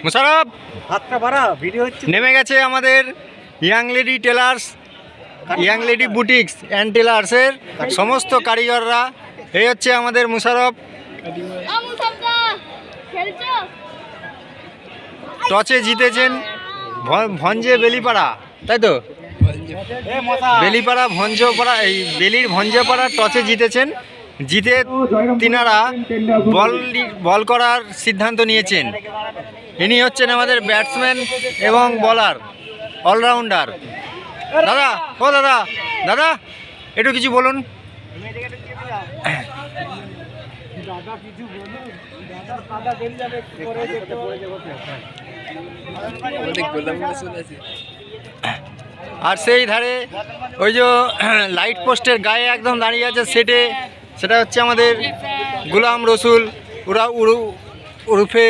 মুশারফ নেমে গেছে আমাদের young lady tailors, young lady boutiques and টেলার্সের সমস্ত কারিগররা। এই হচ্ছে আমাদের মুশারফ। টসে জিতেছেন ভঞ্জে বেলিপাড়া, তাই তো? বেলিপাড়া ভঞ্জপাড়া, এই বেলির ভঞ্জপাড়া টসে জিতেছেন। জিতে তিনারা বল করার সিদ্ধান্ত নিয়েছেন। ইনি হচ্ছেন আমাদের ব্যাটসম্যান এবং বলার অলরাউন্ডার। দাদা, ও দাদা, দাদা একটু কিছু বলুন। আর সেই ধারে ওই যে লাইট পোস্টের গায়ে একদম দাঁড়িয়ে আছে সেটে, সেটা হচ্ছে আমাদের গোলাম রসুল উরুফে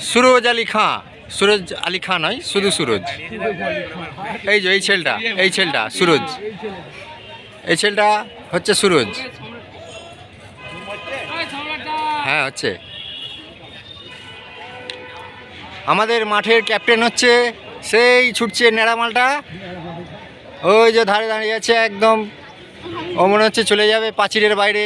সুরজ আলী খাঁ। সুরজ আলী খাঁ নয়, শুধু সুরজ। এই যে এই ছেলেটা সুরজ, এই ছেলেটা হচ্ছে সুরজ। হ্যাঁ হচ্ছে। আমাদের মাঠের ক্যাপ্টেন হচ্ছে সেই ছুটছে নেড়ামালটা, ওই যে ধারে দাঁড়িয়ে আছে একদম। ও মনে হচ্ছে চলে যাবে পাঁচিরের বাইরে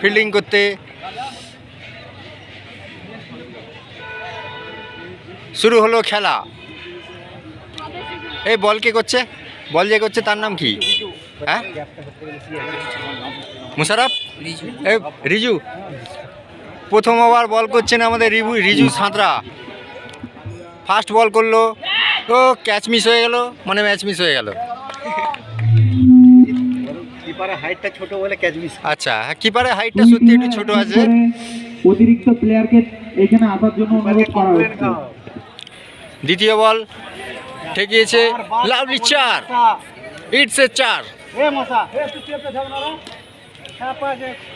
ফিল্ডিং করতে। শুরু হলো খেলা। এই বল কে করছে? বল যে করছে তার নাম কি? হ্যাঁ, মুশারফ, এই রিজু। প্রথম ওভার বল করছেন আমাদের রিজু সাঁতরা। ফার্স্ট বল করলো, ও ক্যাচ মিস হয়ে গেল, মানে ম্যাচ মিস হয়ে গেল। কিপারের হাইটটা ছোট বলে ক্যাচ মিস। আচ্ছা, হ্যাঁ, কিপারের হাইটটা সত্যি একটু ছোট আছে। অতিরিক্ত প্লেয়ারকে এখানে আসার জন্য অনুরোধ করা হচ্ছে। দ্বিতীয় বল ঠেকিয়েছে, লাভলি চার, ইটস এ চার।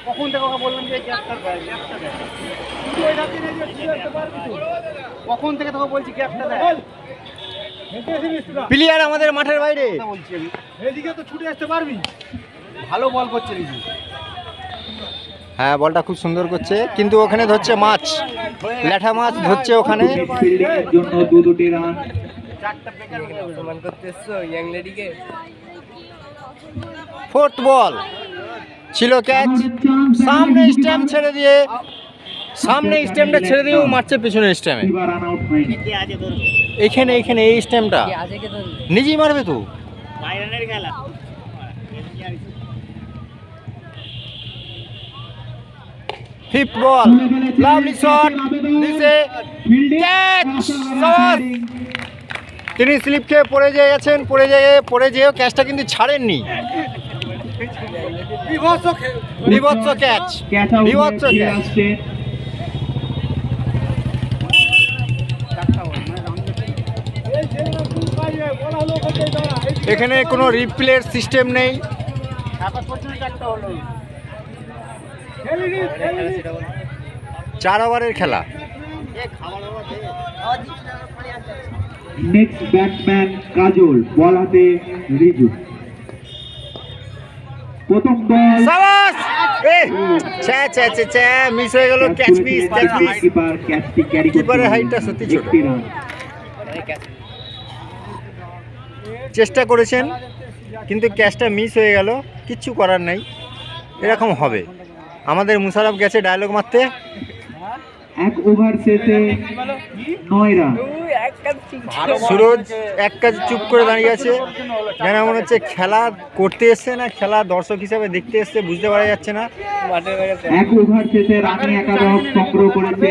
কখন থেকে ওকে বললাম যে ক্যাপটা দেয়, ক্যাপটা দেয়। কখন থেকে তোকে বলছি ক্যাপটা দেয়। প্লেয়ার আমাদের মাঠের বাইরে বলছি আমি, এদিকে তো ছুটে আসতে পারবি। ভালো বল করছে রিজু। হ্যাঁ, বলটা খুব সুন্দর করছে, কিন্তু ওখানে ধরছে মাছ, ল্যাঠা মাছ ধরছে ওখানে। ফিল্ডিংয়ের জন্য দুটি রান। ফোর্থ বল ছিল ক্যাচ। সামনে স্ট্যাম্প ছেড়ে দিয়ে, সামনে স্ট্যাম্পটা ছেড়ে দিয়েও মারছে পেছনে স্ট্যাম্পে। এখানে এখানে এই স্ট্যাম্পটা নিজেই মারবে তো। ফিফথ বল, লাভলি শট, দিছে ক্যাচ। তিনি স্লিপ খেয়ে পড়ে গেছেন, পড়ে যেয়েও ক্যাচটা কিন্তু ছাড়েননি। বিভৎস ক্যাচ, বিভৎস ক্যাচ। এখানে কোনো রিপ্লের সিস্টেম নেই। 4 ওভারের খেলা। নেক্সট ব্যাটসম্যান কাজল, বল হাতে রিজু। প্রথম বল, সাবাস! মিস হয়ে গেল, catch miss, catch miss. Keeper ক্যাচটি ক্যারি করতে কিপারের হাইটটা সত্যি ছোট। চেষ্টা করেছেন কিন্তু ক্যাচটা মিস হয়ে গেল, কিচ্ছু করার নাই, এরকম হবে। আমাদের মুশারফ গেছে ডায়লগ মারতে। এক ওভার শেষে 9 রান। সুরজ এক কাজ চুপ করে দাঁড়িয়ে আছে, যেন মনে হচ্ছে খেলা করতে এসছে না খেলা দর্শক হিসাবে দেখতে এসছে, বুঝতে পারা যাচ্ছে না। এক ওভার শেষে রানি একাদশ সংগ্রহ করেছে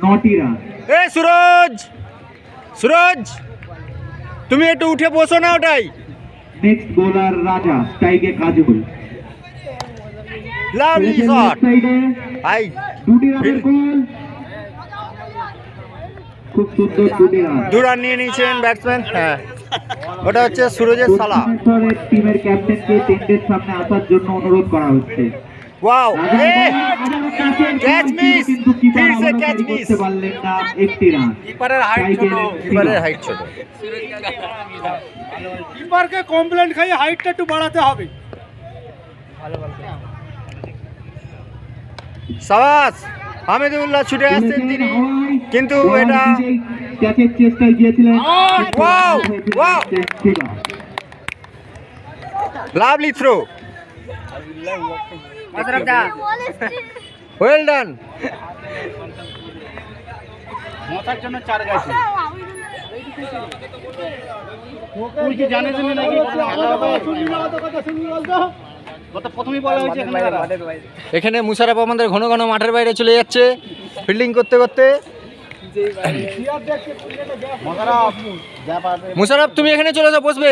9টি রান। এ সুরজ, সুরজ তুমি একটু উঠে বসো না ওটাই। নেক্সট বোলার রাজা, স্ট্রাইকে কাজল। লাভলি শট, আই দুটি রানের গোল। খুব সুন্দর দুটি রান। 2 রান নিয়ে নিয়েছেন ব্যাটসম্যান। হ্যাঁ, ওটা হচ্ছে সুরজের সালা। টিমের ক্যাপ্টেনকে টেন্ডের সামনে আসার জন্য অনুরোধ করা হচ্ছে। ওয়াও, ক্যাচ মিস, ফির সে ক্যাচ মিস। করতে পারলেন না, একটি রান। কিপারের হাইট ছোট, কিপারের হাইট ছোট। কিপারকে কমপ্লেন্ট খাইয়ে হাইটটা একটু বাড়াতে হবে। সাবাস। হামিদুল্লাহ ছুটে আসছেন তিনি, কিন্তু এটা ক্যাচের চেষ্টায় গিয়েছিলেন। Wow! Wow! Lovely throw, well done. মাথার জন্য 4 গেছে। তুই কি জানিস না নাকি কথা প্রথমেই বলা হয়েছে এখানে মুশারফ আমাদের ঘন ঘন মাঠের বাইরে চলে যাচ্ছে ফিল্ডিং করতে করতে। মুশারফ তুমি এখানে চলে যাও, বসবে।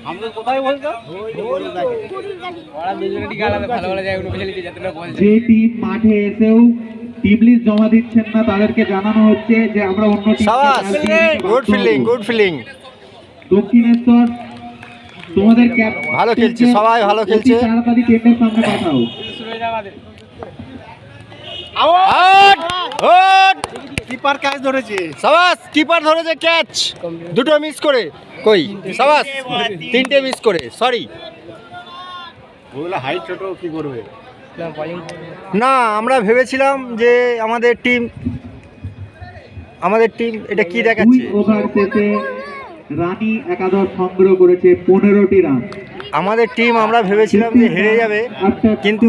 আমাদের কোথায় বলতো যে টিম মাঠে এসেও টিম লিস্ট জমা দিচ্ছেন না তাদেরকে জানানো হচ্ছে যে আমরা অন্য সাবাস, good fielding, good fielding. Dakshineswar তোমাদের ক্যাপ ভালো খেলছে, সবাই ভালো খেলছে। তাড়াতাড়ি টেন্ডের সামনে পাঠাও। Out, out. কিপার ক্যাচ ধরেছে। সাবাস, কিপার ধরেছে ক্যাচ, দুটো মিস করে। কই সাবাস, 3টে মিস করে, সরি। ওগুলো হাইট ছোট, কি করবে? না, আমরা ভেবেছিলাম যে আমাদের টিম এটা কি দেখাচ্ছে। 2 ওভার শেষে রানী একাদশ সংগ্রহ করেছে 15টি রান। আমাদের টিম আমরা ভেবেছিলাম যে হেরে যাবে, কিন্তু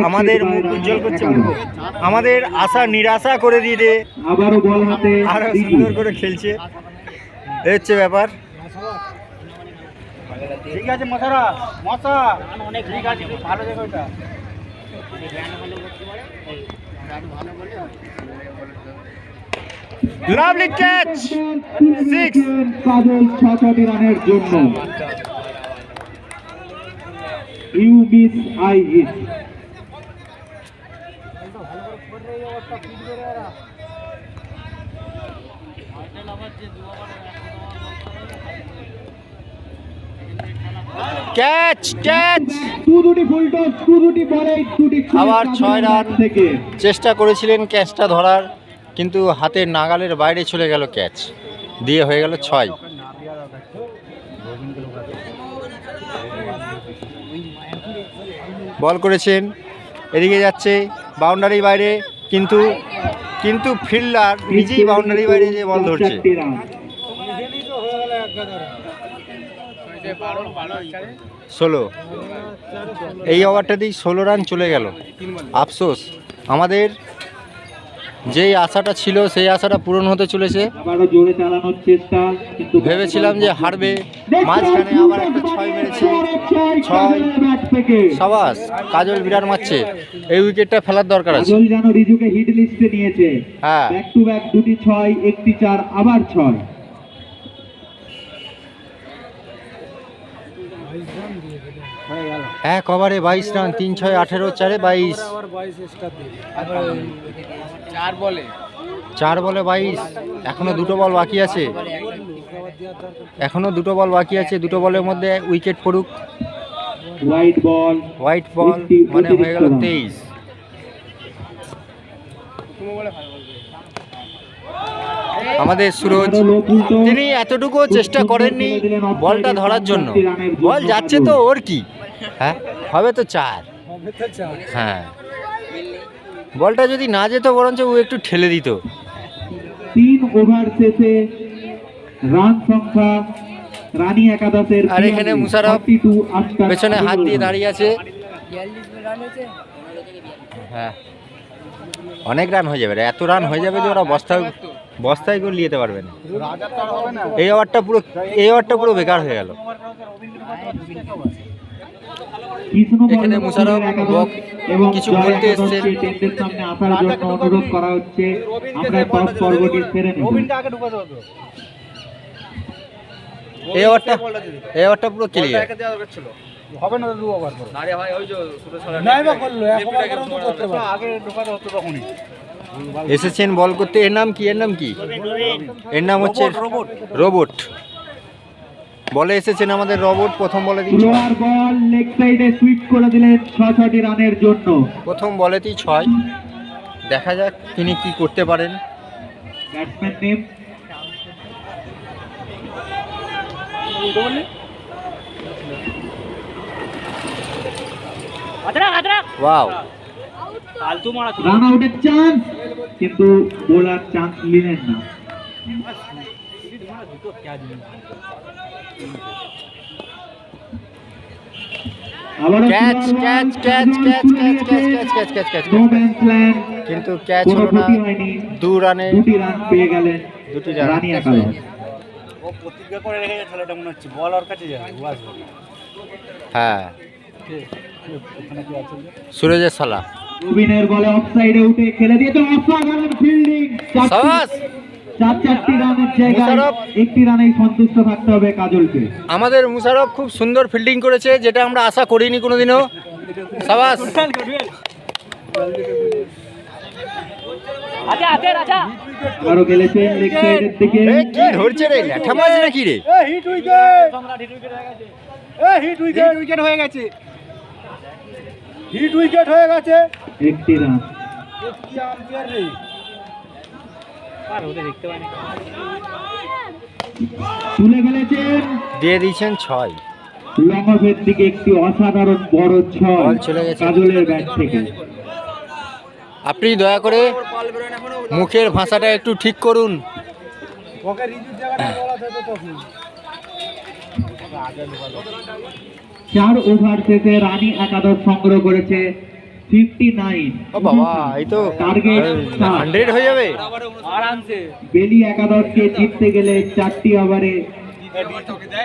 আমাদের মুখ উজ্জ্বল করছে, আমাদের আশা নিরাশা করে দিয়ে আবারও বল হাতে আরো সুন্দর করে খেলছে। এই হচ্ছে ব্যাপার। ঠিক আছে মশারা, মশা অনেক ঠিক আছে, ভালো দেখো এটা। Lovely catch, 6। কাজল 6টি রানের জন্য। You miss I hit. Catch, catch. দুটি ফুল টস, দুটি বলে, দুটি আবার 6 রান থেকে চেষ্টা করেছিলেন ক্যাচটা ধরার, কিন্তু হাতের নাগালের বাইরে চলে গেল ক্যাচ, দিয়ে হয়ে গেল 6। বল করেছেন, এদিকে যাচ্ছে বাউন্ডারির বাইরে, কিন্তু ফিল্ডার নিজেই বাউন্ডারির বাইরে যে বল ধরছে। 16, এই ওভারটাতেই 16 রান চলে গেল। আফসোস, আমাদের যেই আশাটা ছিল সেই আশাটা পূরণ হতে চলেছে। আবারও জোরে চালানোর চেষ্টা, কিন্তু ভেবেছিলাম যে হারবে, মাঝখানে আবার একটা 6 মেরেছে। 6, সাবাস, কাজল বিরাট মারছে, এই উইকেটটা ফেলার দরকার আছে। কাজল যেন রিজুকে হিট লিস্টে নিয়েছে। হ্যাঁ, ব্যাক টু ব্যাক দুটি 6, একটি 4, আবার 6। এক ওভারে 22 রান, 3, 6, 18, 4-এ 22। 4 বলে 22। এখনো দুটো বল বাকি আছে, দুটো বলের মধ্যে উইকেট পড়ুক। হোয়াইট বল মানে হয়ে গেল 23। আমাদের সুরজ, তিনি এতটুকু চেষ্টা করেননি বলটা ধরার জন্য। বল যাচ্ছে তো, ওর কি, হ্যাঁ হবে তো 4। হ্যাঁ, বলটা যদি না যেত বরঞ্চ ও একটু ঠেলে দিত। 3 ওভার শেষে রান সংখ্যা রানী একাদশের। আর এখানে মুশারফ পেছনে হাত দিয়ে দাঁড়িয়ে আছে। হ্যাঁ, অনেক রান হয়ে যাবে, এত রান হয়ে যাবে যে ওরা বস্তায় করে নিয়ে যেতে পারবে না। এই ওভারটা পুরো বেকার হয়ে গেল। এখানে মুশারফ কিছু বলতে এসেছেন। সামনে আসার জন্য অনুরোধ করা হচ্ছে। আমরা টপ পর্বটি সেরে নেব। এই ওভারটা পুরো ক্লিয়ার। হবে না 2 ওভার করে। আরে ভাই ওই যে নাই বা করলো, এক ওভার করে তো করতে পারে, আগে ঢোকাতে হতো তখনই। এসেছেন বল করতে। এর নাম কি? এর নাম হচ্ছে রোবট। বলে এসেছেন আমাদের রোবট। প্রথম বলে দিচ্ছে, লোয়ার বল লেগ সাইডে সুইপ করে দিলেন 6টি রানের জন্য। প্রথম বলেতেই 6। দেখা যাক তিনি কি করতে পারেন। ব্যাটসম্যান নেম ওয়াও, রান আউটের চান্স, কিন্তু বোলার চান্স নিলেন না। আবারও catch super ball, catch catch Kajal catch তুলে ক্যাচ ক্যাচ নিয়েছে। Catch catch catch catch no man's land, কিন্তু ক্যাচ কোনো হলো না। ক্ষতি হয়নি। 2 রানে 2টি রান পেয়ে গেলেন দুটি রান। রানী একাদশ। ও প্রতিজ্ঞা করে রেখেছে ছেলেটা, মনে হচ্ছে বল ওর কাছে যাবে, ও আসবে। হ্যাঁ, ওখানে কি আছে? সুরজের সালা। রবিনের বলে অফসাইডে উঠে খেলে দিয়েছে, অসাধারণ ফিল্ডিং। সাবাস! 4টি রানের জায়গায় মুশারফ। 1টি রানেই সন্তুষ্ট থাকতে হবে কাজলকে। আমাদের মুশারফ খুব সুন্দর ফিল্ডিং করেছে, যেটা আমরা আশা করিনি কোনোদিনও। সাবাস! আরো খেলেছেন লেগ সাইডের দিকে। এ কি ধরছে রে, ল্যাঠা মাছ নাকি রে? হিট উইকেট হয়ে গেছে, হিট উইকেট হয়ে গেছে। 1টি রান। কি আম্পায়ার রে, তুলে খেলেছেন, দিয়ে দিয়েছেন 6। লং অফের দিকে একটি অসাধারণ বড় ছয় বল চলে গেছে। কাজলের ব্যাট থেকে। আপনি দয়া করে মুখের ভাষাটা একটু ঠিক করুন। ওকে রিজুর জায়গাটা বলা যেত তখন। 4 ওভার শেষে রানী একাদশ সংগ্রহ করেছে 59। ও বাবা, এই তো টার্গেট 100 হয়ে যাবে। আরামসে বেলি একাদশকে জিততে গেলে 4টি ওভারে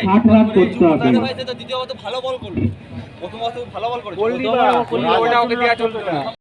60 রান করতে হবে। দ্বিতীয় ভালো বল করলো, প্রথম ভালো বল করেছে, ওটা ওকে দেওয়া চলবে না।